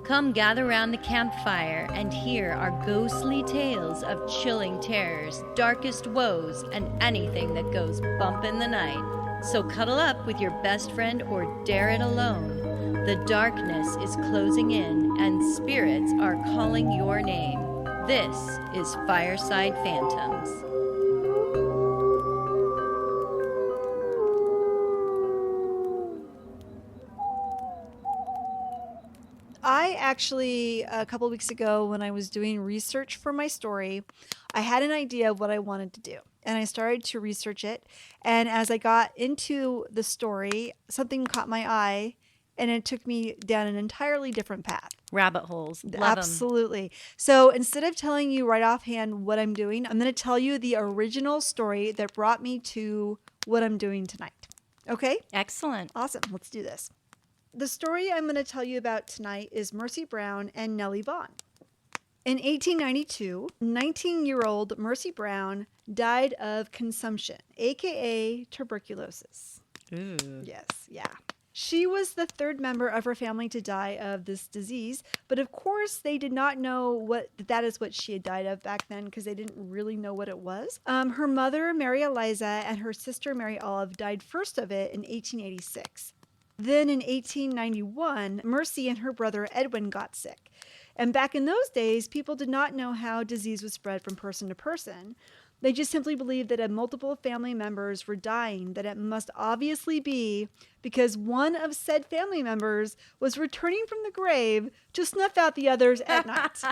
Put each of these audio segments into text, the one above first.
Come gather round the campfire and hear our ghostly tales of chilling terrors, darkest woes, and anything that goes bump in the night. So cuddle up with your best friend or dare it alone. The darkness is closing in and spirits are calling your name. This is Fireside Phantoms. I actually, a couple weeks ago, when I was doing research for my story, I had an idea of what I wanted to do. And I started to research it. And as I got into the story, something caught my eye and it took me down an entirely different path. Rabbit holes. Love 'em. Absolutely. So instead of telling you right offhand what I'm doing, I'm going to tell you the original story that brought me to what I'm doing tonight. Okay? Excellent. Awesome. Let's do this. The story I'm going to tell you about tonight is Mercy Brown and Nellie Vaughn. In 1892, 19-year-old Mercy Brown died of consumption, aka tuberculosis. Ooh. Yes, yeah. She was the third member of her family to die of this disease, but of course they did not know that is what she had died of back then because they didn't really know what it was. Her mother, Mary Eliza, and her sister, Mary Olive, died first of it in 1886. Then in 1891, Mercy and her brother Edwin got sick. And back in those days, people did not know how disease was spread from person to person. They just simply believed that multiple family members were dying, that it must obviously be because one of said family members was returning from the grave to snuff out the others at night.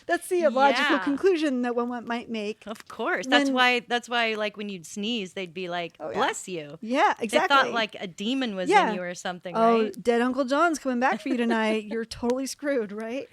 That's the logical conclusion that one might make. Of course. That's why like when you'd sneeze, they'd be like, bless you. Yeah, exactly. They thought like a demon was in you or something, right? Oh, dead Uncle John's coming back for you tonight. You're totally screwed, right?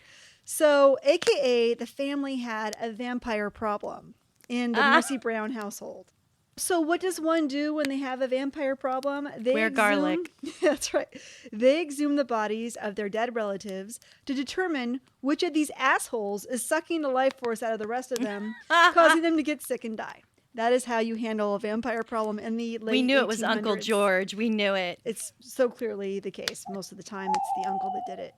So, AKA, the family had a vampire problem in the Mercy Brown household. So what does one do when they have a vampire problem? They wear garlic. That's right. They exhume the bodies of their dead relatives to determine which of these assholes is sucking the life force out of the rest of them, causing them to get sick and die. That is how you handle a vampire problem in the late 1800s. We knew it was Uncle George. We knew it. It's so clearly the case. Most of the time, it's the uncle that did it.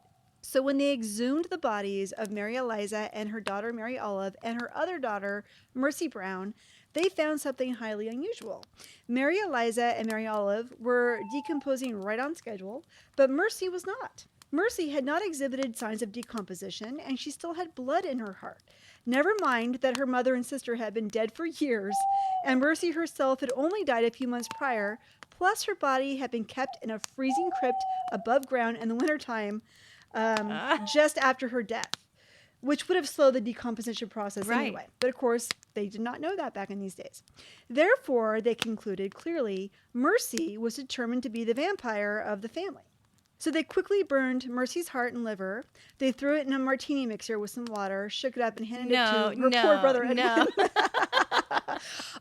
So when they exhumed the bodies of Mary Eliza and her daughter Mary Olive and her other daughter Mercy Brown, they found something highly unusual. Mary Eliza and Mary Olive were decomposing right on schedule, but Mercy was not. Mercy had not exhibited signs of decomposition, and she still had blood in her heart. Never mind that her mother and sister had been dead for years, and Mercy herself had only died a few months prior, plus her body had been kept in a freezing crypt above ground in the wintertime, just after her death, which would have slowed the decomposition process anyway. But of course, they did not know that back in these days. Therefore, they concluded clearly Mercy was determined to be the vampire of the family. So they quickly burned Mercy's heart and liver. They threw it in a martini mixer with some water, shook it up, and handed it to her poor brother Edwin.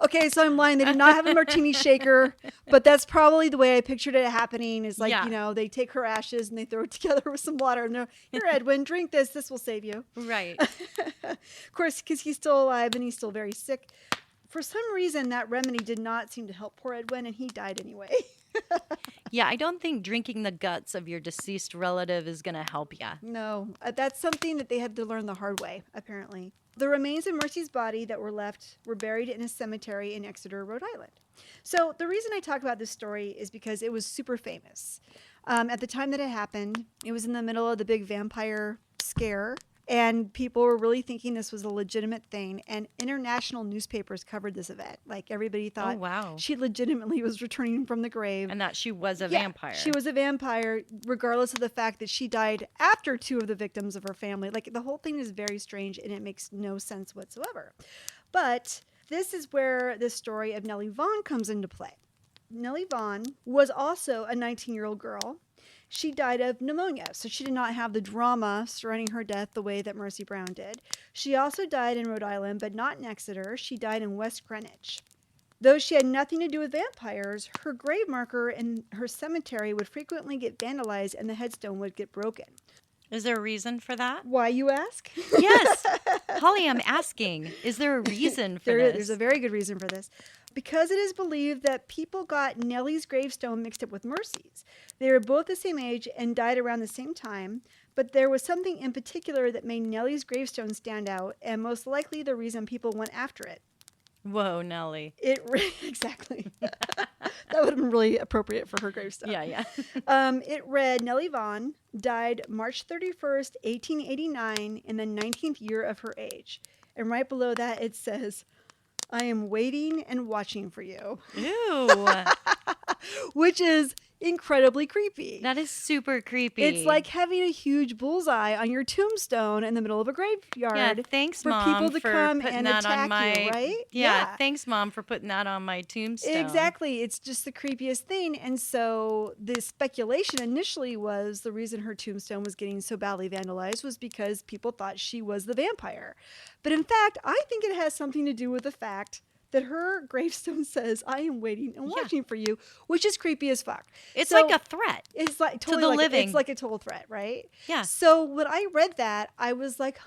Okay, so I'm lying. They did not have a martini shaker, but that's probably the way I pictured it happening is like, they take her ashes and they throw it together with some water. And they're, here, Edwin, drink this. This will save you. Right. Of course, because he's still alive and he's still very sick. For some reason, that remedy did not seem to help poor Edwin, and he died anyway. Yeah, I don't think drinking the guts of your deceased relative is going to help you. No, that's something that they had to learn the hard way, apparently. The remains of Mercy's body that were left were buried in a cemetery in Exeter, Rhode Island. So the reason I talk about this story is because it was super famous. At the time that it happened, it was in the middle of the big vampire scare, and people were really thinking this was a legitimate thing, and international newspapers covered this event. Like, everybody thought she legitimately was returning from the grave. And that she was a vampire. She was a vampire, regardless of the fact that she died after two of the victims of her family. Like, the whole thing is very strange, and it makes no sense whatsoever. But this is where the story of Nellie Vaughn comes into play. Nellie Vaughn was also a 19-year-old girl. She died of pneumonia, so she did not have the drama surrounding her death the way that Mercy Brown did. She also died in Rhode Island, but not in Exeter. She died in West Greenwich. Though she had nothing to do with vampires, her grave marker in her cemetery would frequently get vandalized and the headstone would get broken. Is there a reason for that? Why, you ask? Yes. Holly, I'm asking. Is there a reason for this? There's a very good reason for this. Because it is believed that people got Nellie's gravestone mixed up with Mercy's. They were both the same age and died around the same time, but there was something in particular that made Nellie's gravestone stand out, and most likely the reason people went after it. Whoa, Nellie. Exactly. That would have been really appropriate for her gravestone. Yeah. It read, Nellie Vaughn died March 31st, 1889, in the 19th year of her age. And right below that, it says, I am waiting and watching for you. Ew. Which is incredibly creepy. That is super creepy. It's like having a huge bullseye on your tombstone in the middle of a graveyard. Yeah, thanks, for Mom, people to for come putting and that attack on my you, right? Yeah, thanks, Mom, for putting that on my tombstone. Exactly. It's just the creepiest thing. And so the speculation initially was the reason her tombstone was getting so badly vandalized was because people thought she was the vampire. But in fact, I think it has something to do with the fact that her gravestone says, I am waiting and watching for you, which is creepy as fuck. It's like a threat. It's like totally to the like living. It's like a total threat, right? Yeah. So when I read that, I was like,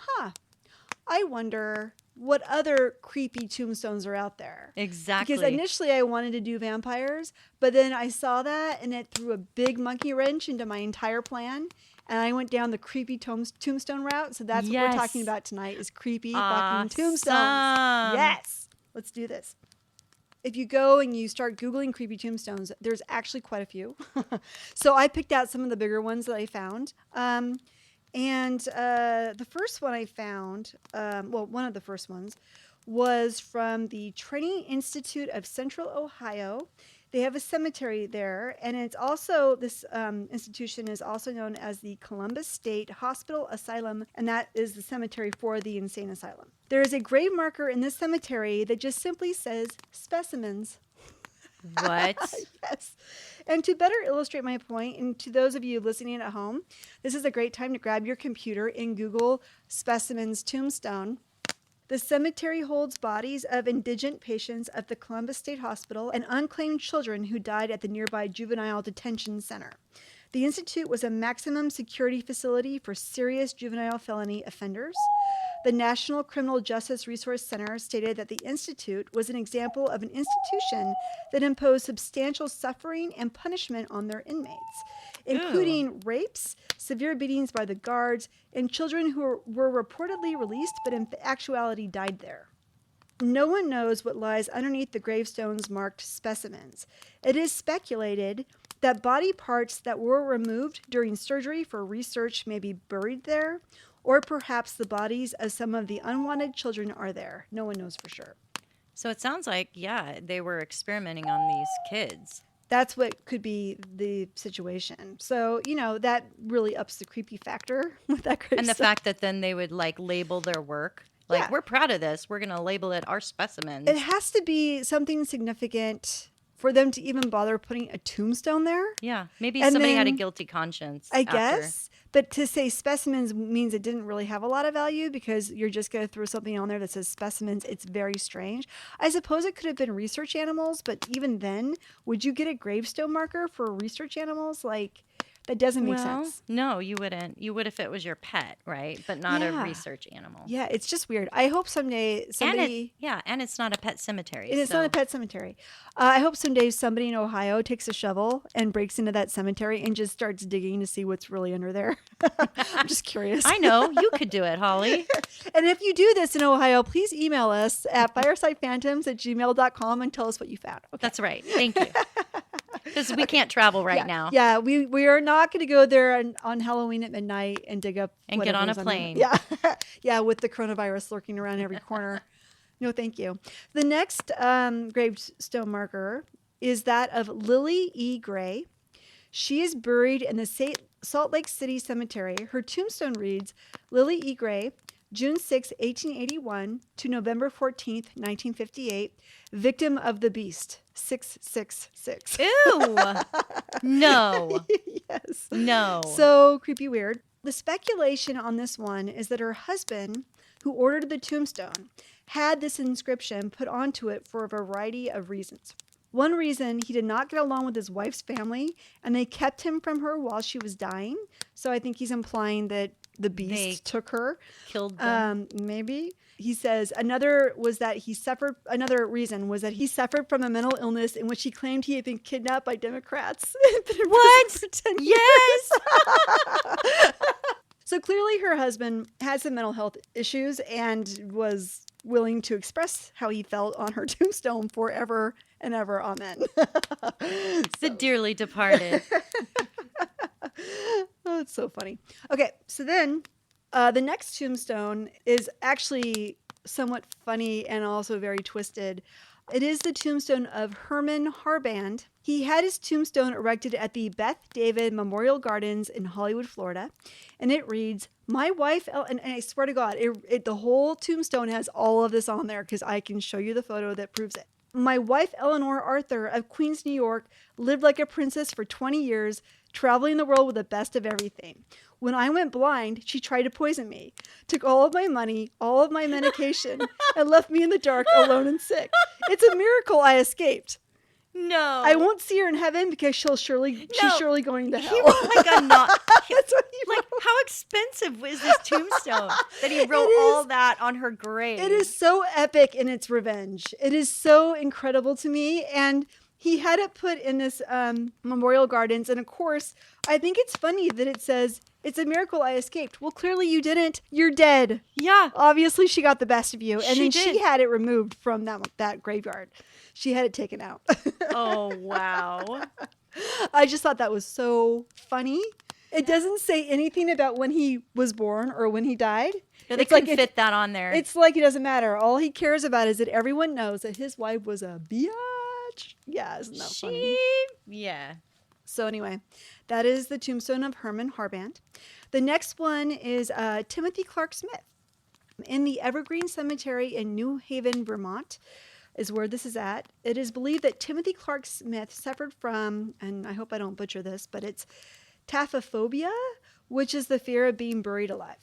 I wonder what other creepy tombstones are out there. Exactly. Because initially I wanted to do vampires, but then I saw that and it threw a big monkey wrench into my entire plan. And I went down the creepy tombstone route. So that's what we're talking about tonight is creepy fucking tombstones. Yes. Let's do this. If you go and you start Googling creepy tombstones, there's actually quite a few. So I picked out some of the bigger ones that I found. And the first one I found, one of the first ones, was from the Training Institute of Central Ohio. They have a cemetery there, and it's also, this institution is also known as the Columbus State Hospital Asylum, and that is the cemetery for the insane asylum. There is a grave marker in this cemetery that just simply says specimens. What? Yes. And to better illustrate my point, and to those of you listening at home, this is a great time to grab your computer and Google specimens tombstone. The cemetery holds bodies of indigent patients at the Columbus State Hospital and unclaimed children who died at the nearby juvenile detention center. The institute was a maximum security facility for serious juvenile felony offenders. The National Criminal Justice Resource Center stated that the institute was an example of an institution that imposed substantial suffering and punishment on their inmates, including rapes, severe beatings by the guards, and children who were reportedly released but in actuality died there. No one knows what lies underneath the gravestones marked specimens. It is speculated that body parts that were removed during surgery for research may be buried there, or perhaps the bodies of some of the unwanted children are there. No one knows for sure. So it sounds like, they were experimenting on these kids. That's what could be the situation. So, that really ups the creepy factor with that gravestone. And the fact that then they would label their work. We're proud of this. We're going to label it our specimens. It has to be something significant for them to even bother putting a tombstone there. Yeah. Maybe somebody had a guilty conscience. I guess. But to say specimens means it didn't really have a lot of value because you're just going to throw something on there that says specimens. It's very strange. I suppose it could have been research animals, but even then, would you get a gravestone marker for research animals? That doesn't make sense. No, you wouldn't. You would if it was your pet, right? But not a research animal. Yeah, it's just weird. I hope someday somebody... And it's not a pet cemetery. It's not a pet cemetery. I hope someday somebody in Ohio takes a shovel and breaks into that cemetery and just starts digging to see what's really under there. I'm just curious. I know. You could do it, Holly. And if you do this in Ohio, please email us at firesidephantoms@gmail.com and tell us what you found. Okay. That's right. Thank you. Because we can't travel now. Yeah, we are not going to go there on Halloween at midnight and dig up and get on a plane. Yeah, with the coronavirus lurking around every corner. No, thank you. The next gravestone marker is that of Lily E. Gray. She is buried in the Salt Lake City Cemetery. Her tombstone reads, Lily E. Gray, June 6, 1881 to November 14th, 1958, victim of the beast, 666. Ew. No. Yes. No. So creepy weird. The speculation on this one is that her husband, who ordered the tombstone, had this inscription put onto it for a variety of reasons. One reason, he did not get along with his wife's family, and they kept him from her while she was dying. So I think he's implying that the beast They took her. killed them. Maybe. He says another reason was that he suffered from a mental illness in which he claimed he had been kidnapped by Democrats. What? For 10 Yes. So clearly her husband had some mental health issues and was willing to express how he felt on her tombstone forever and ever. Amen. The dearly departed. Oh, it's so funny. Okay, so then the next tombstone is actually somewhat funny and also very twisted. It is the tombstone of Herman Harband. He had his tombstone erected at the Beth David Memorial Gardens in Hollywood, Florida. And it reads, my wife, and I swear to God, the whole tombstone has all of this on there because I can show you the photo that proves it. My wife, Eleanor Arthur of Queens, New York, lived like a princess for 20 years, traveling the world with the best of everything. When I went blind, she tried to poison me, took all of my money, all of my medication, and left me in the dark, alone and sick. It's a miracle I escaped. No. I won't see her in heaven because she's surely going to hell. He wrote like a not. That's what he Like, wrote. how expensive was this tombstone that he wrote all that on her grave? It is so epic in its revenge. It is so incredible to me. And he had it put in this Memorial Gardens. And of course, I think it's funny that it says, it's a miracle I escaped. Well, clearly you didn't. You're dead. Yeah. Obviously, she got the best of you. And She then did. she had it removed from that graveyard. She had it taken out. Oh, wow. I just thought that was so funny. It doesn't say anything about when he was born or when he died. No, they couldn't fit that on there. It's like it doesn't matter. All he cares about is that everyone knows that his wife was a biatch. Yeah, isn't that funny? Yeah. So anyway, that is the tombstone of Herman Harband. The next one is Timothy Clark Smith. In the Evergreen Cemetery in New Haven, Vermont, is where this is at. It is believed that Timothy Clark Smith suffered from, and I hope I don't butcher this, but it's taphophobia, which is the fear of being buried alive.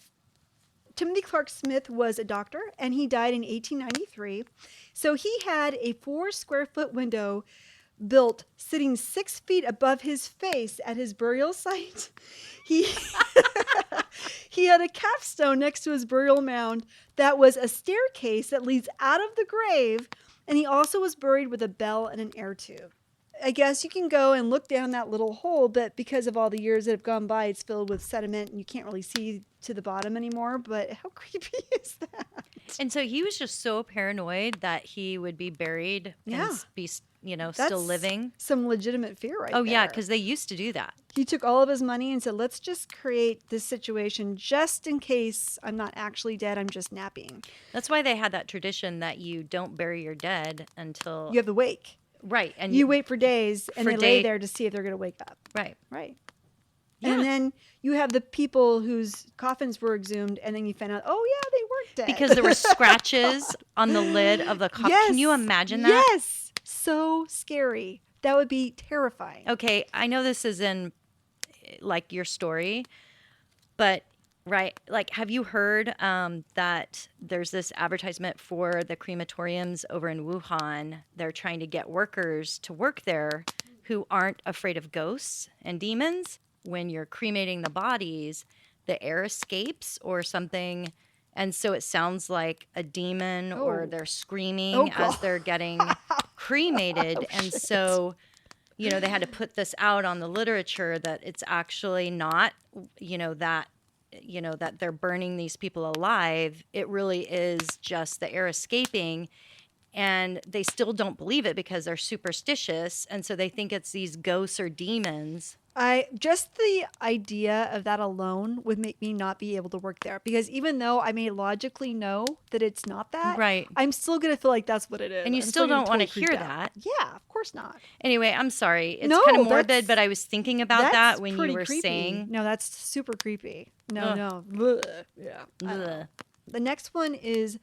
Timothy Clark Smith was a doctor, and he died in 1893. So he had a 4-square-foot window built sitting 6 feet above his face at his burial site. He had a capstone next to his burial mound that was a staircase that leads out of the grave, and he also was buried with a bell and an air tube. I guess you can go and look down that little hole, but because of all the years that have gone by, it's filled with sediment and you can't really see to the bottom anymore. But how creepy is that? And so he was just so paranoid that he would be buried and be, still living. Some legitimate fear right Oh, there. yeah, because they used to do that. He took all of his money and said, let's just create this situation just in case I'm not actually dead, I'm just napping. That's why they had that tradition that you don't bury your dead until... You have the wake. Right. And You wait for days and For they lay day- there to see if they're going to wake up. Right. Right. Yeah. And then you have the people whose coffins were exhumed, and then you find out, oh, yeah, they weren't dead. Because there were scratches on the lid of the coffin. Yes. Can you imagine that? Yes. So scary. That would be terrifying. Okay, I know this is in, like, your story, but, right, like, have you heard that there's this advertisement for the crematoriums over in Wuhan? They're trying to get workers to work there who aren't afraid of ghosts and demons. When you're cremating the bodies, the air escapes or something, and so it sounds like a demon or they're screaming as they're getting cremated. And so, they had to put this out on the literature that it's actually not, that they're burning these people alive. It really is just the air escaping. And they still don't believe it because they're superstitious. And so they think it's these ghosts or demons. Just the idea of that alone would make me not be able to work there, because even though I may logically know that it's not that, Right. I'm still going to feel like that's what it is. And you I'm still gonna don't want to be hear creeped out. that. Yeah, of course not. Anyway, I'm sorry. It's No, kind of that's- morbid, but I was thinking about That's that when you pretty were creepy. saying. No, that's super creepy. No, Ugh. no. Blech. Yeah. I don't know. Ugh. The next one is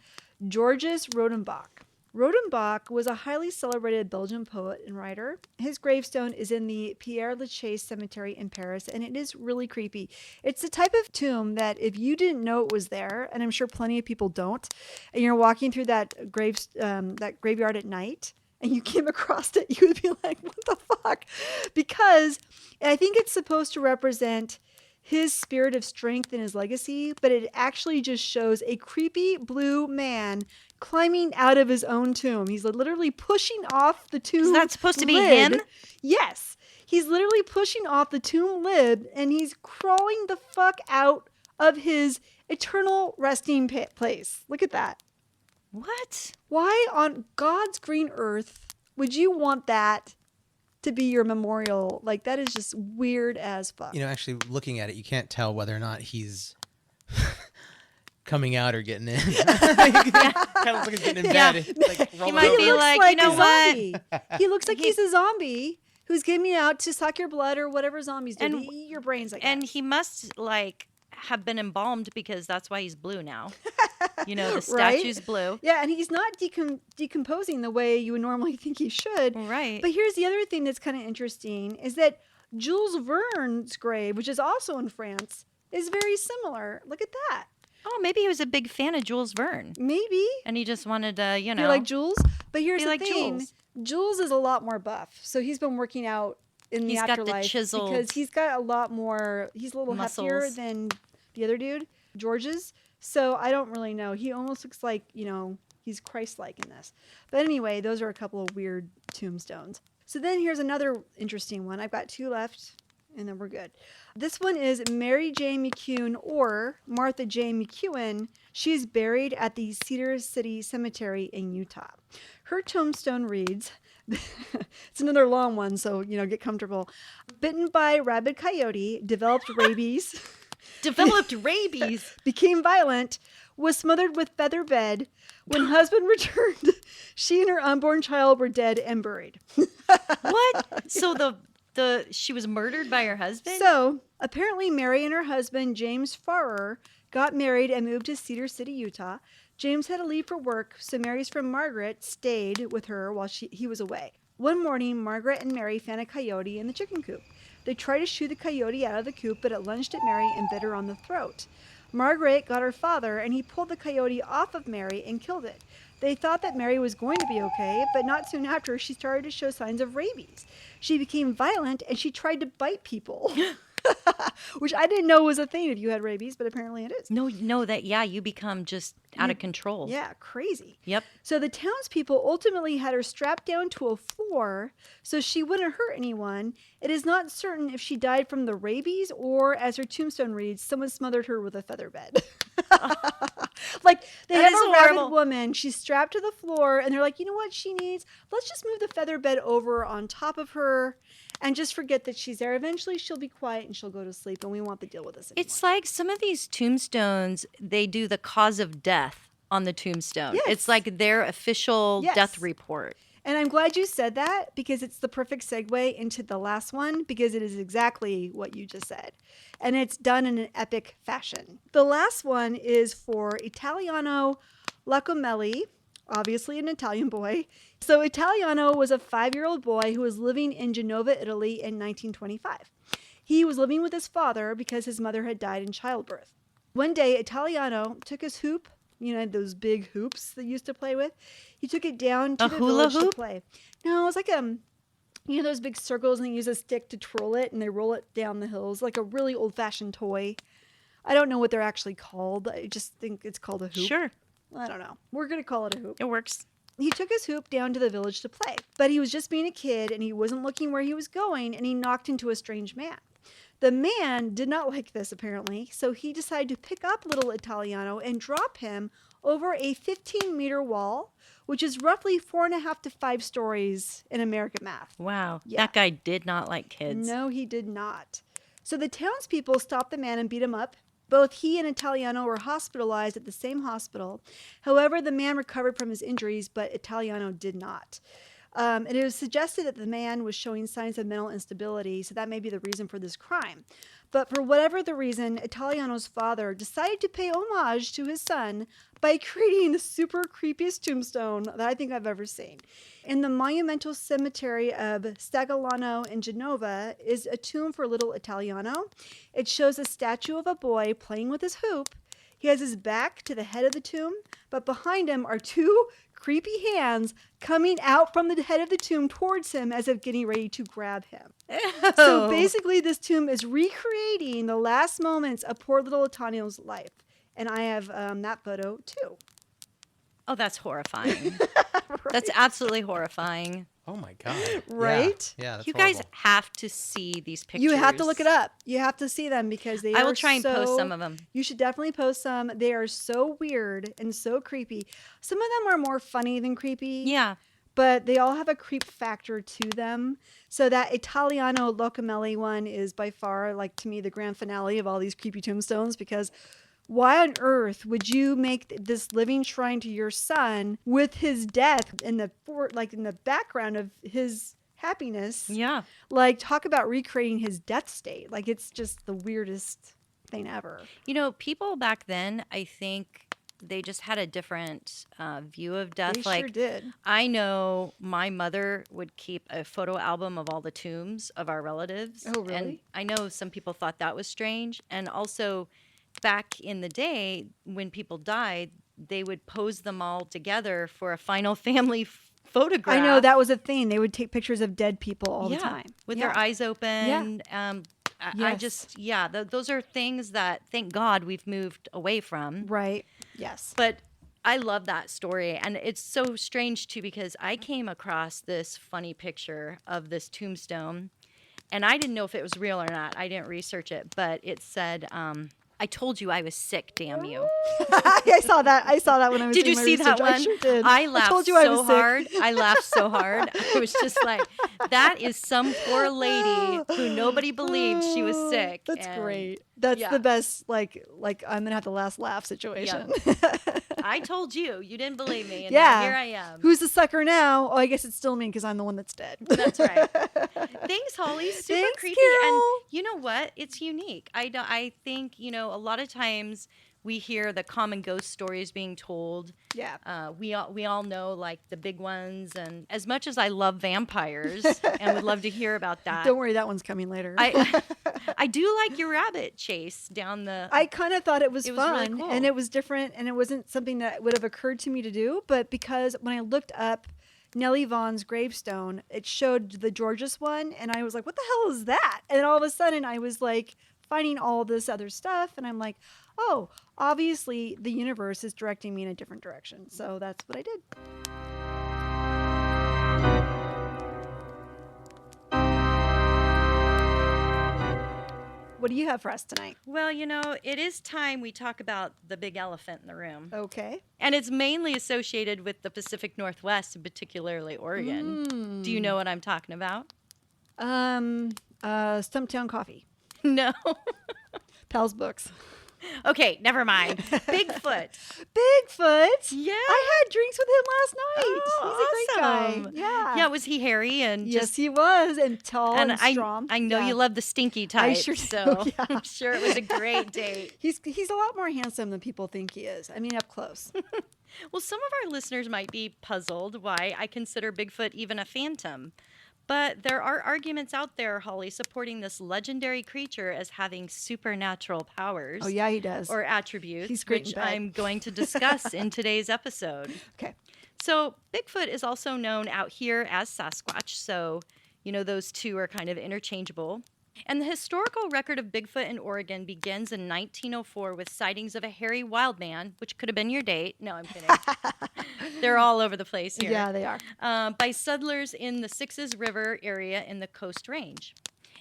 Georges Rodenbach. Rodenbach was a highly celebrated Belgian poet and writer. His gravestone is in the Père Lachaise Cemetery in Paris, and it is really creepy. It's the type of tomb that if you didn't know it was there, and I'm sure plenty of people don't, and you're walking through that graveyard at night, and you came across it, you would be like, what the fuck? Because I think it's supposed to represent his spirit of strength and his legacy, but it actually just shows a creepy blue man climbing out of his own tomb. He's literally pushing off the tomb. Is that supposed to be lid. him? Yes. He's literally pushing off the tomb lid, and he's crawling the fuck out of his eternal resting place. Look at that. What? Why on God's green earth would you want that to be your memorial? Like, that is just weird as fuck. You know, actually looking at it, you can't tell whether or not he's coming out or getting in. Kind of looks like he's getting in bed. Like, He might be like, you know what? He looks like he's a zombie who's getting out to suck your blood or whatever zombies do. To eat your brains, I guess. And he must have been embalmed because that's why he's blue now. You know, the statue's Right? blue. Yeah, and he's not decomposing the way you would normally think he should. Right. But here's the other thing that's kind of interesting is that Jules Verne's grave, which is also in France, is very similar. Look at that. Oh, maybe he was a big fan of Jules Verne. Maybe. And he just wanted to, you know. Be like Jules. But here's Be the like thing. Jules. Jules is a lot more buff. So he's been working out in the He's got the afterlife chiseled because he's got a lot more, he's a little heftier muscles. than the other dude, George's. So I don't really know. He almost looks like, you know, he's Christ-like in this. But anyway, those are a couple of weird tombstones. So then here's another interesting one. I've got two left, and then we're good. This one is Mary J. McCune or Martha J. McEwen. She's buried at the Cedar City Cemetery in Utah. Her tombstone reads, it's another long one, so, you know, get comfortable. Bitten by rabid coyote, developed rabies. Developed rabies. Became violent, was smothered with feather bed. When husband returned, she and her unborn child were dead and buried. What? So she was murdered by her husband? So apparently Mary and her husband, James Farrer, got married and moved to Cedar City, Utah. James had to leave for work, so Mary's friend Margaret stayed with her while he was away. One morning, Margaret and Mary found a coyote in the chicken coop. They tried to shoo the coyote out of the coop, but it lunged at Mary and bit her on the throat. Margaret got her father, and he pulled the coyote off of Mary and killed it. They thought that Mary was going to be okay, but not soon after, she started to show signs of rabies. She became violent, and she tried to bite people. Which I didn't know was a thing if you had rabies, but apparently it is. No, you become just out of control. Yeah, crazy. Yep. So the townspeople ultimately had her strapped down to a floor so she wouldn't hurt anyone. It is not certain if she died from the rabies or, as her tombstone reads, someone smothered her with a feather bed. Like, they That have is a horrible. rabid woman. She's strapped to the floor, and they're like, you know what she needs? Let's just move the feather bed over on top of her and just forget that she's there. Eventually, she'll be quiet and she'll go to sleep, and we won't have to deal with this anymore. It's like some of these tombstones, they do the cause of death on the tombstone. Yes. It's like their official Yes. death report. And I'm glad you said that because it's the perfect segue into the last one because it is exactly what you just said. And it's done in an epic fashion. The last one is for Italiano Lacomelli, obviously an Italian boy. So Italiano was a 5-year-old boy who was living in Genova, Italy in 1925. He was living with his father because his mother had died in childbirth. One day, Italiano took his hoop, you know, those big hoops that you used to play with. He took it down to A the hula village hoop? to play. No, it was like you know those big circles and they use a stick to twirl it and they roll it down the hills, like a really old-fashioned toy. I don't know what they're actually called. I just think it's called a hoop. Sure, I don't know. We're going to call it a hoop. it works. He took his hoop down to the village to play, but he was just being a kid and he wasn't looking where he was going and he knocked into a strange man. The man did not like this apparently, so he decided to pick up little Italiano and drop him over a 15-meter wall, which is roughly 4.5 to 5 stories in American math. Wow. Yeah. That guy did not like kids. No, he did not. So the townspeople stopped the man and beat him up. Both he and Italiano were hospitalized at the same hospital. However, the man recovered from his injuries, but Italiano did not. And it was suggested that the man was showing signs of mental instability, so that may be the reason for this crime. But for whatever the reason, Italiano's father decided to pay homage to his son by creating the super creepiest tombstone that I think I've ever seen. In the monumental cemetery of Stagliano in Genova is a tomb for little Italiano. It shows a statue of a boy playing with his hoop. He has his back to the head of the tomb, but behind him are 2 creepy hands coming out from the head of the tomb towards him as if getting ready to grab him. So basically, this tomb is recreating the last moments of poor little Otanio's life. And I have that photo too. Oh, that's horrifying. Right? That's absolutely horrifying. Oh my God. Right? Yeah, that's You horrible. guys have to see these pictures. You have to look it up. You have to see them because they are I will try and post some of them. You should definitely post some. They are so weird and so creepy. Some of them are more funny than creepy. Yeah. But they all have a creep factor to them. So that Italiano Locomeli one is by far, like, to me, the grand finale of all these creepy tombstones, because why on earth would you make this living shrine to your son with his death in the background of his happiness? Yeah. Like, talk about recreating his death state. Like, it's just the weirdest thing ever. You know, people back then, I think they just had a different view of death. They like, sure did. I know my mother would keep a photo album of all the tombs of our relatives. Oh, really? And I know some people thought that was strange. And also, back in the day, when people died, they would pose them all together for a final family photograph. I know that was a thing. They would take pictures of dead people all the time. With their eyes open. Yes. Those are things that, thank God, we've moved away from. Right. Yes. But I love that story. And it's so strange, too, because I came across this funny picture of this tombstone. And I didn't know if it was real or not. I didn't research it. But it said, I told you I was sick, damn you. I saw that. I saw that when I was Did doing you my see research. that one? I sure did. I laughed told you I so was sick. hard. I laughed so hard. I was just like, that is some poor lady who nobody believed she was sick. That's And great. That's yeah. the best, like I'm going to have the last laugh situation. I told you. You didn't believe me. And Yeah. now here I am. Who's the sucker now? Oh, I guess it's still me because I'm the one that's dead. That's right. Thanks, Holly. Super Thanks, creepy. Carol. And you know what? It's unique. I think, a lot of times we hear the common ghost stories being told. Yeah. We all know, like, the big ones. And as much as I love vampires and would love to hear about that. Don't worry, that one's coming later. I do like your rabbit chase down the... I kind of thought it was really fun cool. and it was different and it wasn't something that would have occurred to me to do. But because when I looked up Nellie Vaughn's gravestone, it showed the Georges one and I was like, what the hell is that? And all of a sudden I was like finding all this other stuff and I'm like, oh, obviously the universe is directing me in a different direction. So that's what I did. What do you have for us tonight? Well, it is time we talk about the big elephant in the room. Okay. And it's mainly associated with the Pacific Northwest, and particularly Oregon. Do you know what I'm talking about? Stumptown Coffee. No. Pal's Books. Okay, never mind. Bigfoot. Bigfoot? Yeah. I had drinks with him last night. Oh, He's a awesome. great guy. Yeah. Yeah, was he hairy and Yes, just... he was. And tall and strong. I know Yeah. you love the stinky type, sure do, so yeah. I'm sure it was a great date. He's a lot more handsome than people think he is. I mean, up close. Well, some of our listeners might be puzzled why I consider Bigfoot even a phantom. But there are arguments out there, Holly, supporting this legendary creature as having supernatural powers. Oh, yeah, he does. Or attributes, He's great which in bed. I'm going to discuss in today's episode. Okay. So Bigfoot is also known out here as Sasquatch. So, those two are kind of interchangeable. And the historical record of Bigfoot in Oregon begins in 1904 with sightings of a hairy wild man, which could have been your date. No, I'm kidding. They're all over the place here. Yeah, they are. By settlers in the Sixes River area in the Coast Range.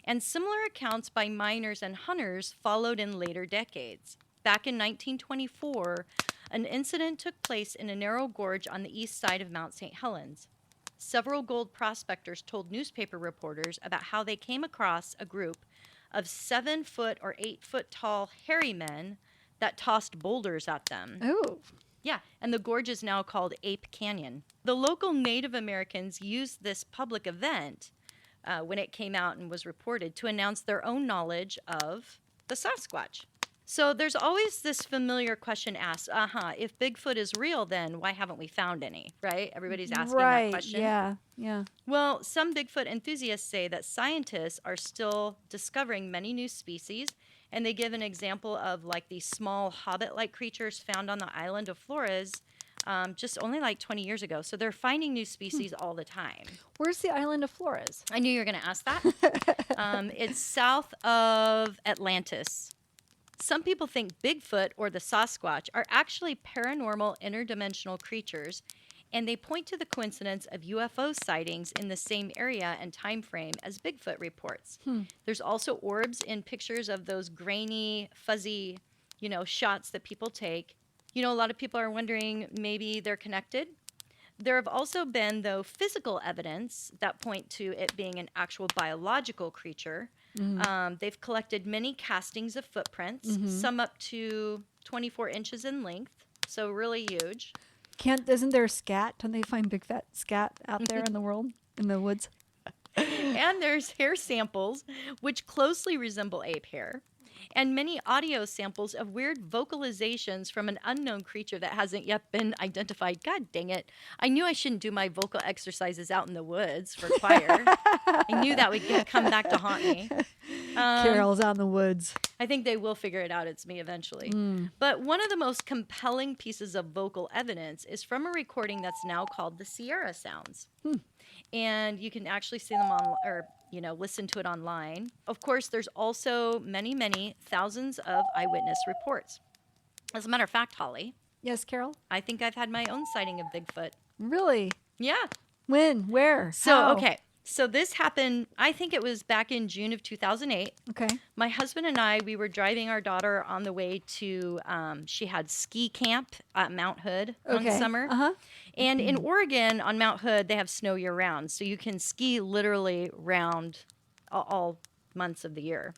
And similar accounts by miners and hunters followed in later decades. Back in 1924, an incident took place in a narrow gorge on the east side of Mount St. Helens. Several gold prospectors told newspaper reporters about how they came across a group of 7-foot or 8-foot tall hairy men that tossed boulders at them. Oh. Yeah, and the gorge is now called Ape Canyon. The local Native Americans used this public event when it came out and was reported to announce their own knowledge of the Sasquatch. So there's always this familiar question asked, if Bigfoot is real, then why haven't we found any, right? Everybody's asking that question. Yeah. Well, some Bigfoot enthusiasts say that scientists are still discovering many new species, and they give an example of like these small hobbit-like creatures found on the island of Flores just only like 20 years ago. So they're finding new species all the time. Where's the island of Flores? I knew you were going to ask that. It's south of Atlantis. Some people think Bigfoot or the Sasquatch are actually paranormal interdimensional creatures, and they point to the coincidence of UFO sightings in the same area and time frame as Bigfoot reports. There's also orbs in pictures of those grainy, fuzzy, shots that people take. A lot of people are wondering maybe they're connected. There have also been, though, physical evidence that point to it being an actual biological creature. They've collected many castings of footprints, some up to 24 inches in length, so really huge. Isn't there scat? Don't they find big fat scat out there in the world, in the woods? And there's hair samples, which closely resemble ape hair. And many audio samples of weird vocalizations from an unknown creature that hasn't yet been identified. God dang it. I knew I shouldn't do my vocal exercises out in the woods for choir. I knew that would come back to haunt me. Carol's out in the woods. I think they will figure it out. It's me eventually. But one of the most compelling pieces of vocal evidence is from a recording that's now called the Sierra Sounds. And you can actually see them on, or listen to it online. Of course, there's also many, many thousands of eyewitness reports. As a matter of fact, Holly. Yes, Carol? I think I've had my own sighting of Bigfoot. Really? Yeah. When? Where? So, How? okay. So this happened, I think it was back in June of 2008. Okay. My husband and I, we were driving our daughter on the way to, she had ski camp at Mount Hood one summer. And in Oregon, on Mount Hood, they have snow year-round. So you can ski literally round all months of the year.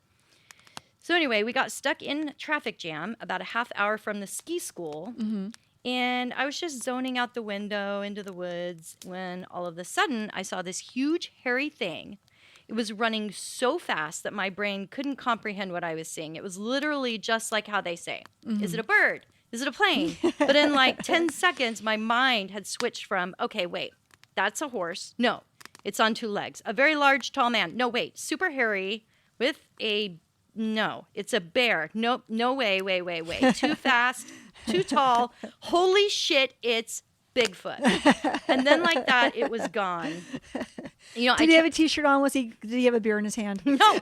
So anyway, we got stuck in traffic jam about a half hour from the ski school. And I was just zoning out the window into the woods when all of a sudden I saw this huge hairy thing. It was running so fast that my brain couldn't comprehend what I was seeing. It was literally just like how they say, is it a bird? Is it a plane? But in like 10 seconds, my mind had switched from, okay, wait, that's a horse. No, it's on two legs. A very large, tall man. No, wait, super hairy with no, it's a bear. Nope, no way, way. Too fast, too tall. Holy shit, it's Bigfoot. And then like that, it was gone. Did he have a t-shirt on? Did he have a beer in his hand? No,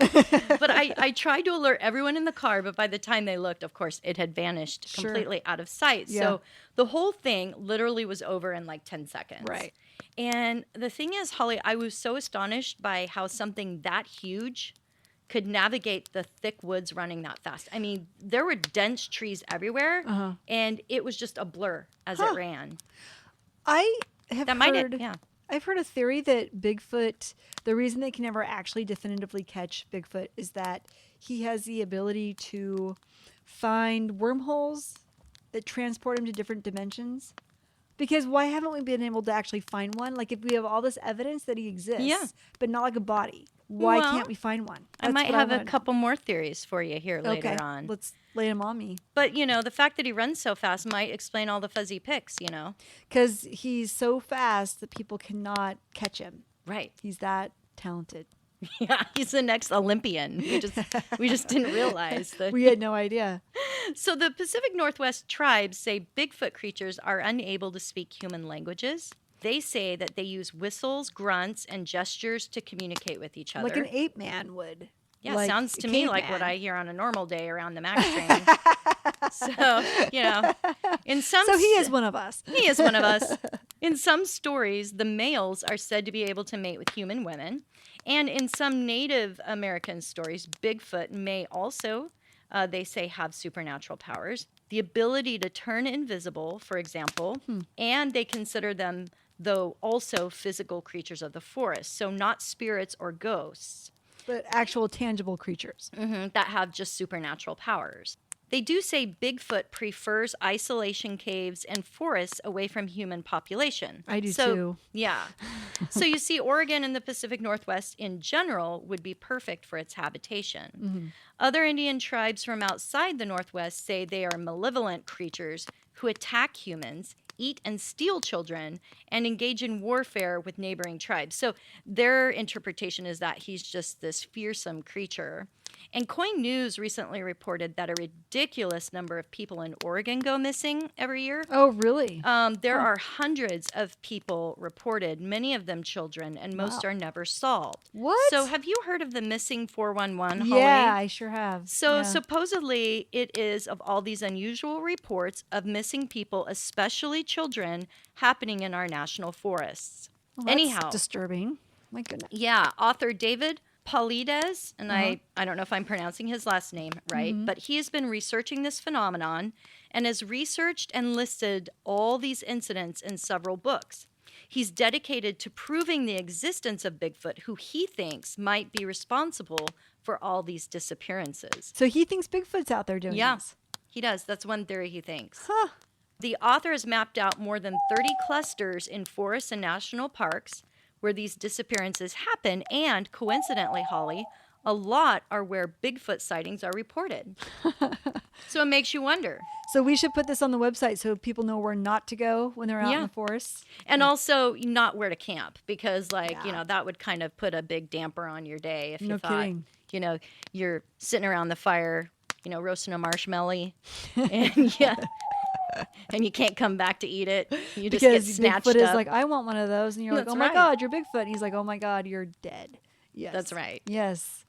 but I tried to alert everyone in the car, but by the time they looked, of course, it had vanished completely out of sight. Yeah. So the whole thing literally was over in like 10 seconds. Right. And the thing is, Holly, I was so astonished by how something that huge could navigate the thick woods running that fast. I mean, there were dense trees everywhere, and it was just a blur as it ran. I've heard a theory that Bigfoot, the reason they can never actually definitively catch Bigfoot is that he has the ability to find wormholes that transport him to different dimensions. Because why haven't we been able to actually find one? Like if we have all this evidence that he exists, but not like a body, why can't we find one? I might have a couple more theories for you here later on. Let's lay them on me. But, the fact that he runs so fast might explain all the fuzzy pics, Because he's so fast that people cannot catch him. Right. He's that talented. Yeah, he's the next Olympian. We just didn't realize that. We had no idea. So the Pacific Northwest tribes say Bigfoot creatures are unable to speak human languages. They say that they use whistles, grunts, and gestures to communicate with each other. Like an ape man would. Yeah, like sounds to me like what I hear on a normal day around the Max train. So, So he is one of us. He is one of us. In some stories, the males are said to be able to mate with human women. And in some Native American stories, Bigfoot may also, they say, have supernatural powers. The ability to turn invisible, for example, and they consider them, though, also physical creatures of the forest. So not spirits or ghosts. But actual tangible creatures. That have just supernatural powers. They do say Bigfoot prefers isolation caves and forests away from human population. I do too. Yeah. So you see, Oregon and the Pacific Northwest in general would be perfect for its habitation. Other Indian tribes from outside the Northwest say they are malevolent creatures who attack humans, eat and steal children, and engage in warfare with neighboring tribes. So their interpretation is that he's just this fearsome creature. And Coin News recently reported that a ridiculous number of people in Oregon go missing every year. Oh, really? There are hundreds of people reported, many of them children, and most are never solved. What? So have you heard of the missing 411, Holly? Yeah, I sure have. So supposedly it is of all these unusual reports of missing people, especially children, happening in our national forests. Well, that's Anyhow. disturbing. My goodness. Yeah, author David Paulides, and I don't know if I'm pronouncing his last name right, but he has been researching this phenomenon and has researched and listed all these incidents in several books. He's dedicated to proving the existence of Bigfoot, who he thinks might be responsible for all these disappearances. So he thinks Bigfoot's out there doing this? He does. That's one theory he thinks. Huh. The author has mapped out more than 30 clusters in forests and national parks where these disappearances happen, and coincidentally, Holly, a lot are where Bigfoot sightings are reported. So it makes you wonder. So we should put this on the website so people know where not to go when they're out in the forest. And also not where to camp, because that would kind of put a big damper on your day if you thought, you're sitting around the fire, roasting a marshmallow and and you can't come back to eat it. You just get snatched Bigfoot up. is like, I want one of those. And you're like, That's oh my right. God, you're Bigfoot. And he's like, oh my God, you're dead. Yes. That's right. Yes.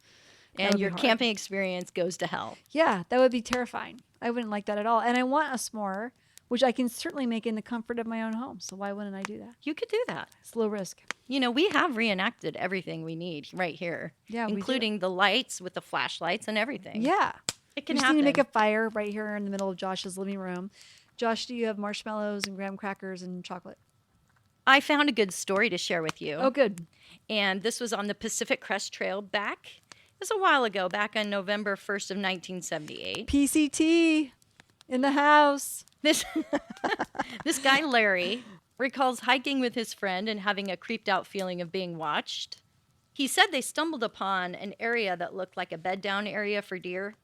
And your camping experience goes to hell. Yeah, that would be terrifying. I wouldn't like that at all. And I want a s'more, which I can certainly make in the comfort of my own home. So why wouldn't I do that? You could do that. It's low risk. We have reenacted everything we need right here. Yeah, including the lights with the flashlights and everything. Yeah. It can we just happen. need to make a fire right here in the middle of Josh's living room. Josh, do you have marshmallows and graham crackers and chocolate? I found a good story to share with you. Oh, good. And this was on the Pacific Crest Trail back, it was a while ago, back on November 1st of 1978. PCT in the house. This guy, Larry, recalls hiking with his friend and having a creeped out feeling of being watched. He said they stumbled upon an area that looked like a bed down area for deer.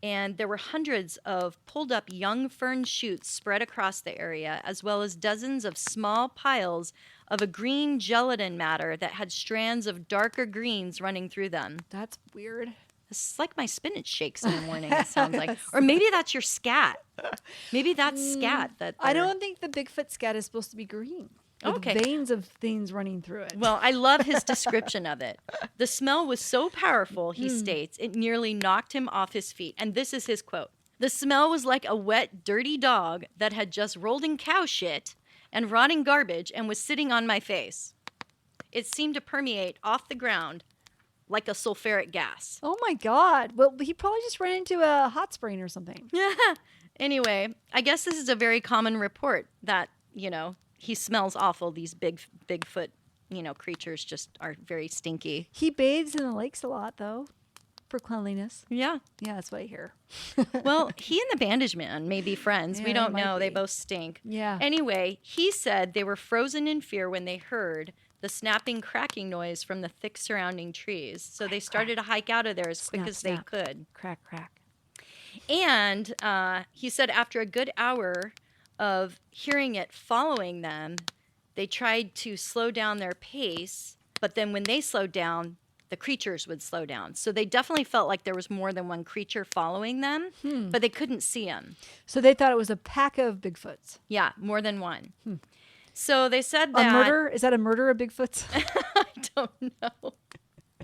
And there were hundreds of pulled up young fern shoots spread across the area, as well as dozens of small piles of a green gelatin matter that had strands of darker greens running through them. That's weird. It's like my spinach shakes in the morning, it sounds like. Or maybe that's your scat. Maybe that's scat. I don't think the Bigfoot scat is supposed to be green. With veins of things running through it. Well, I love his description of it. The smell was so powerful, he states, it nearly knocked him off his feet. And this is his quote. The smell was like a wet, dirty dog that had just rolled in cow shit and rotting garbage and was sitting on my face. It seemed to permeate off the ground like a sulfuric gas. Oh my God. Well, he probably just ran into a hot spring or something. Yeah. Anyway, I guess this is a very common report that, he smells awful. These Bigfoot, creatures just are very stinky. He bathes in the lakes a lot, though, for cleanliness. Yeah. Yeah, that's what I hear. Well, he and the bandage man may be friends. Yeah, we don't they might know. They be. both stink. Yeah. Anyway, he said they were frozen in fear when they heard the snapping, cracking noise from the thick surrounding trees. So they started to hike out of there as quick as they could. Crack, crack. And he said after a good hour of hearing it following them, they tried to slow down their pace, but then when they slowed down, the creatures would slow down. So they definitely felt like there was more than one creature following them, but they couldn't see them. So they thought it was a pack of Bigfoots. Yeah, more than one. So they said that... A murder? Is that a murder of Bigfoots? I don't know.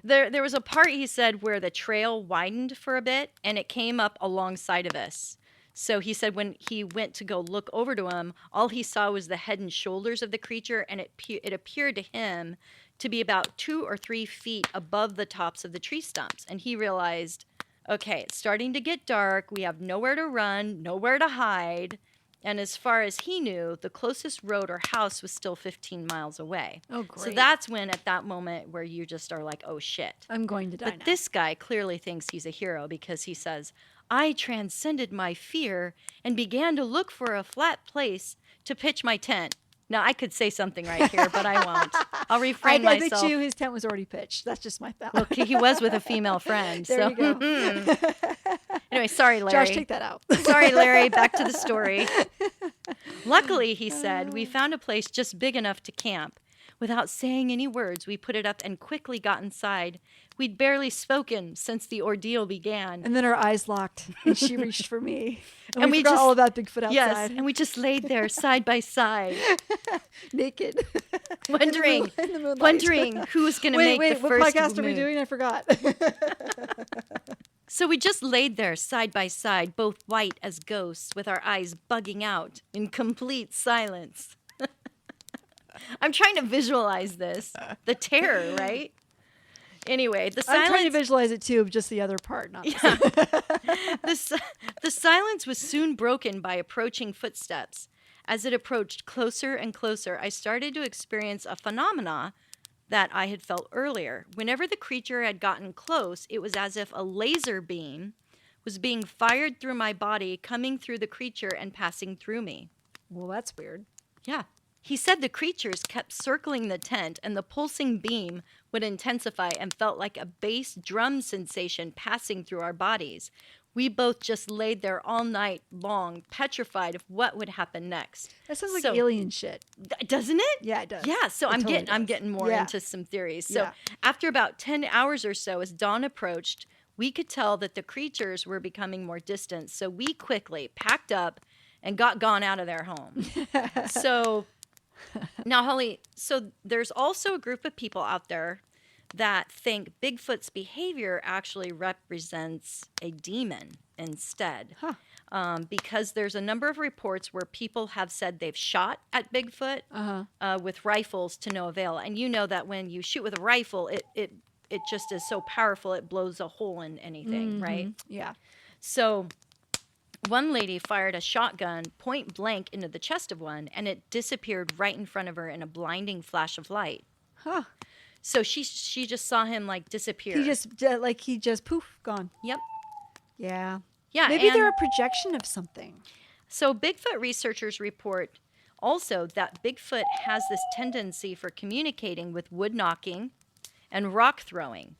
There was a part, he said, where the trail widened for a bit, and it came up alongside of us. So he said when he went to go look over to him, all he saw was the head and shoulders of the creature, and it appeared to him to be about 2 or 3 feet above the tops of the tree stumps. And he realized, okay, it's starting to get dark. We have nowhere to run, nowhere to hide. And as far as he knew, the closest road or house was still 15 miles away. Oh, great. So that's when, at that moment, where you just are like, oh, shit. I'm going to die But now. this guy clearly thinks he's a hero because he says, I transcended my fear and began to look for a flat place to pitch my tent. Now, I could say something right here, but I won't. I'll refrain I myself. bet you his tent was already pitched. That's just my thought. Look, he was with a female friend. There so. you go. Anyway, sorry, Larry. Josh, take that out. Sorry, Larry. Back to the story. Luckily, he said, we found a place just big enough to camp. Without saying any words, we put it up and quickly got inside. We'd barely spoken since the ordeal began. And then our eyes locked, and she reached for me. And we forgot just, all about Bigfoot outside. Yes, and we just laid there side by side. Naked. Wondering who was going to make the first move. Wait, what podcast are we doing? I forgot. So we just laid there side by side, both white as ghosts, with our eyes bugging out in complete silence. I'm trying to visualize this. The terror, right? Anyway, the silence... I'm trying to visualize it too, just the other part, not the silence was soon broken by approaching footsteps. As it approached closer and closer, I started to experience a phenomena that I had felt earlier. Whenever the creature had gotten close, it was as if a laser beam was being fired through my body, coming through the creature and passing through me. Well, that's weird. Yeah. He said the creatures kept circling the tent and the pulsing beam would intensify and felt like a bass drum sensation passing through our bodies. We both just laid there all night long, petrified of what would happen next. That sounds like alien shit. Doesn't it? Yeah, it does. Yeah, so I'm getting more into some theories. So after about 10 hours or so, as dawn approached, we could tell that the creatures were becoming more distant. So we quickly packed up and got gone out of their home. So now, Holly, so there's also a group of people out there that think Bigfoot's behavior actually represents a demon instead. Because there's a number of reports where people have said they've shot at Bigfoot with rifles to no avail. And you know that when you shoot with a rifle, it just is so powerful, it blows a hole in anything, right? Yeah. So one lady fired a shotgun point blank into the chest of one, and it disappeared right in front of her in a blinding flash of light. So she just saw him like disappear. He just poof, gone. Yep. Yeah. Yeah. Maybe they're a projection of something. So Bigfoot researchers report also that Bigfoot has this tendency for communicating with wood knocking and rock throwing.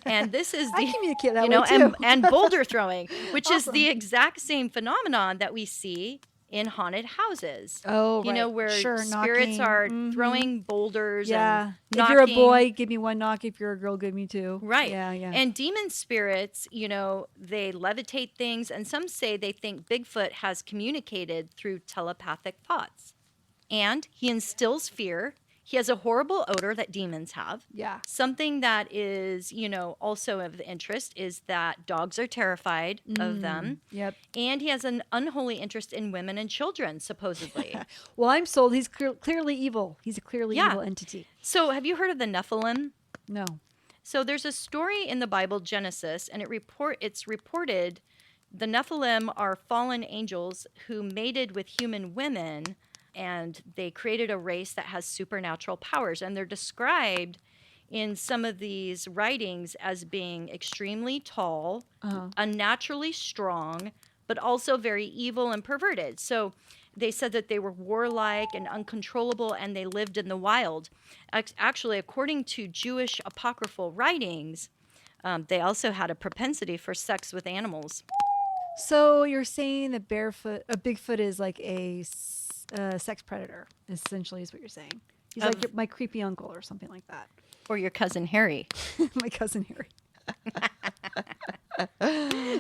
And this is I communicate that way too. and boulder throwing, which is the exact same phenomenon that we see in haunted houses. Oh, you know, where spirits are throwing boulders and knocking. If you're a boy, give me one knock. If you're a girl, give me two. Right. Yeah, yeah. And demon spirits, you know, they levitate things, and some say they think Bigfoot has communicated through telepathic thoughts. And he instills fear. He has a horrible odor that demons have. Yeah. Something that is, you know, also of interest is that dogs are terrified of them. Yep. And he has an unholy interest in women and children, supposedly. Well, I'm sold. He's clearly evil. He's a clearly evil entity. So have you heard of the Nephilim? No. So there's a story in the Bible, Genesis, and it's reported the Nephilim are fallen angels who mated with human women, and they created a race that has supernatural powers. And they're described in some of these writings as being extremely tall, unnaturally strong, but also very evil and perverted. So they said that they were warlike and uncontrollable, and they lived in the wild. Actually, according to Jewish apocryphal writings, they also had a propensity for sex with animals. So you're saying that Bigfoot is like a sex predator, essentially, is what you're saying. He's like my creepy uncle or something like that. Or your cousin Harry. My cousin Harry.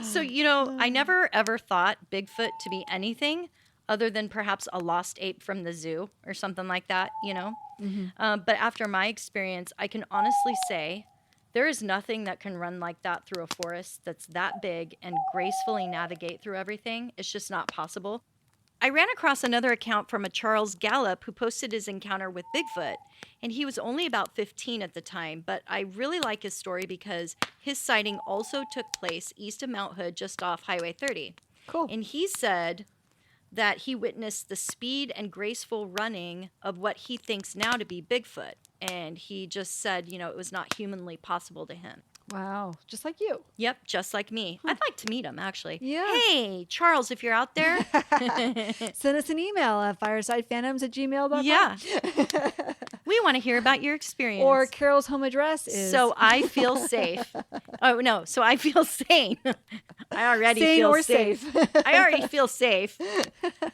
So, you know, I never ever thought Bigfoot to be anything other than perhaps a lost ape from the zoo or something like that, you know. But after my experience, I can honestly say there is nothing that can run like that through a forest that's that big and gracefully navigate through everything. It's just not possible. I ran across another account from a Charles Gallup who posted his encounter with Bigfoot, and he was only about 15 at the time, but I really like his story because his sighting also took place east of Mount Hood, just off Highway 30. Cool. And he said that he witnessed the speed and graceful running of what he thinks now to be Bigfoot, and he just said, you know, it was not humanly possible to him. Wow. Just like you. Yep, just like me. I'd like to meet him, actually. Yeah. Hey, Charles, if you're out there. Send us an email at firesidephantoms@gmail.com. Yeah. We want to hear about your experience. Or Carol's home address is... So I feel safe. Oh, no. So I feel sane. I already Sane feel or safe. safe. I already feel safe.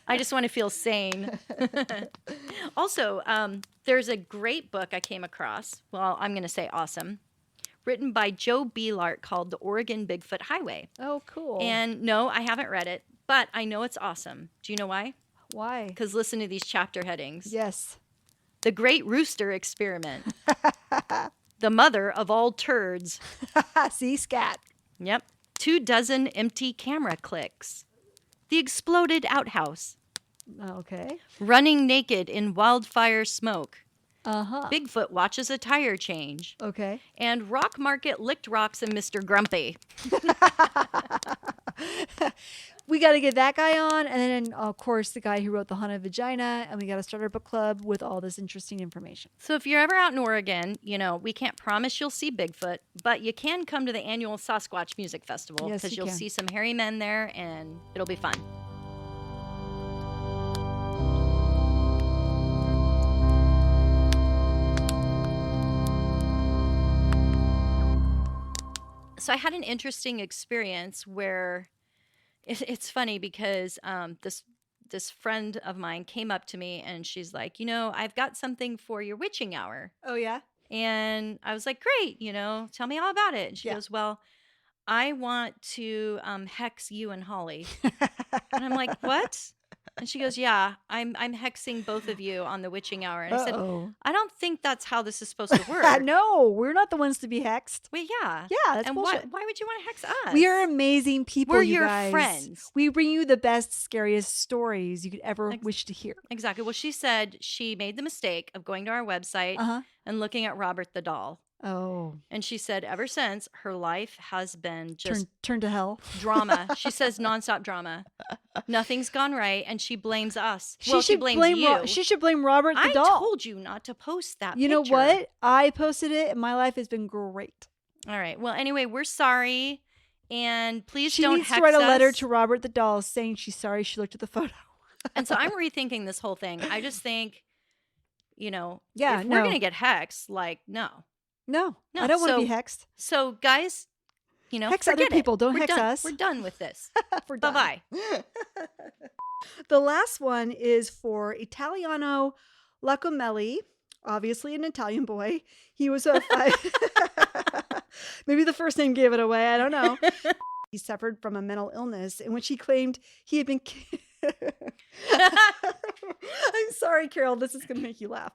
I just want to feel sane. Also, there's a great book I came across. Well, I'm going to say awesome. Written by Joe Beelart called The Oregon Bigfoot Highway. Oh, cool. And no, I haven't read it, but I know it's awesome. Do you know why? Why? Because listen to these chapter headings. Yes. The Great Rooster Experiment. The Mother of All Turds. See, scat. Yep. 24 empty camera clicks. The Exploded Outhouse. Okay. Running naked in wildfire smoke. Uh-huh. Bigfoot watches a tire change. Okay. And Rock Market licked rocks and Mr. Grumpy. We got to get that guy on. And then, of course, the guy who wrote The Haunted Vagina. And we got to start our book club with all this interesting information. So if you're ever out in Oregon, we can't promise you'll see Bigfoot, but you can come to the annual Sasquatch Music Festival Yes, because you you'll can. see some hairy men there and it'll be fun. So I had an interesting experience where it's funny because this friend of mine came up to me and she's like, I've got something for your witching hour. Oh, yeah? And I was like, great, tell me all about it. And she Yeah. goes, well, I want to hex you and Holly. And I'm like, what? And she goes, yeah, I'm hexing both of you on the witching hour. And I said, I don't think that's how this is supposed to work. No, we're not the ones to be hexed. Wait, yeah. Yeah, that's And bullshit. why would you want to hex us? We are amazing people, We're you your guys. friends. We bring you the best, scariest stories you could ever wish to hear. Exactly. Well, she said she made the mistake of going to our website Uh-huh. and looking at Robert the Doll. Oh. And she said ever since, her life has been just Turn to hell. drama. She says nonstop drama. Nothing's gone right, and she blames us. She Well, she should blames blame you. she should blame Robert the I doll. told you not to post that You know picture. what? I posted it, and my life has been great. All right. Well, anyway, we're sorry, and please She don't needs hex to write a letter us. to Robert the doll saying she's sorry she looked at the photo. And so I'm rethinking this whole thing. I just think, Yeah, if we're no. gonna get hexed, no. No, No, I don't want to so- be hexed. So, guys, Hex other forget it. people, don't We're hex done. us. We're done with this. We're done. Bye-bye. The last one is for Italiano Lacomelli, obviously an Italian boy. He was a maybe the first name gave it away. I don't know. He suffered from a mental illness in which he claimed he had been. I'm sorry, Carol. This is going to make you laugh.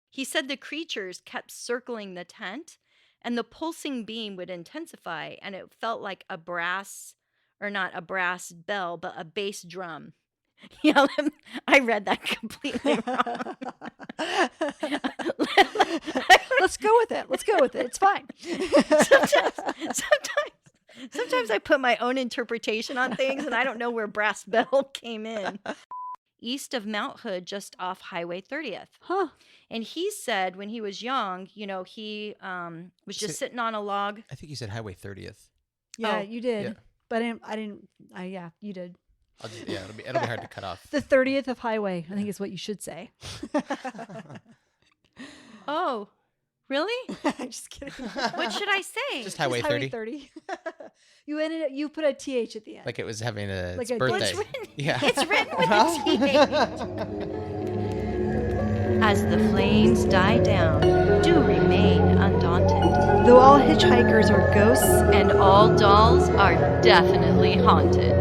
He said the creatures kept circling the tent and the pulsing beam would intensify and it felt like a brass, or not a brass bell, but a bass drum. Yeah, I read that completely wrong. Let's go with it. Let's go with it. It's fine. Sometimes I put my own interpretation on things and I don't know where brass bell came in. East of Mount Hood, just off Highway 30th. Huh. And he said when he was young, he was just sitting on a log. I think you said Highway 30th. Yeah, Oh. you did. Yeah. But yeah, you did. It'll be hard to cut off. The 30th of Highway, I think is what you should say. Oh, really? I'm just kidding. What should I say? Just Highway Just 30. 30. You put a TH at the end. Like it was having its Like a- Well, birthday. it's written, Yeah. it's written with a TH. As the flames die down, do remain undaunted. Though all hitchhikers are ghosts, And all dolls are definitely haunted.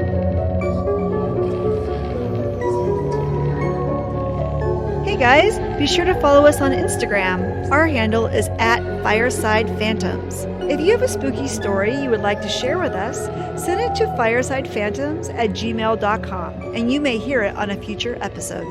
hey guys, be sure to follow us on Instagram. Our handle is @FiresidePhantoms. If you have a spooky story you would like to share with us, send it to firesidephantoms@gmail.com and you may hear it on a future episode.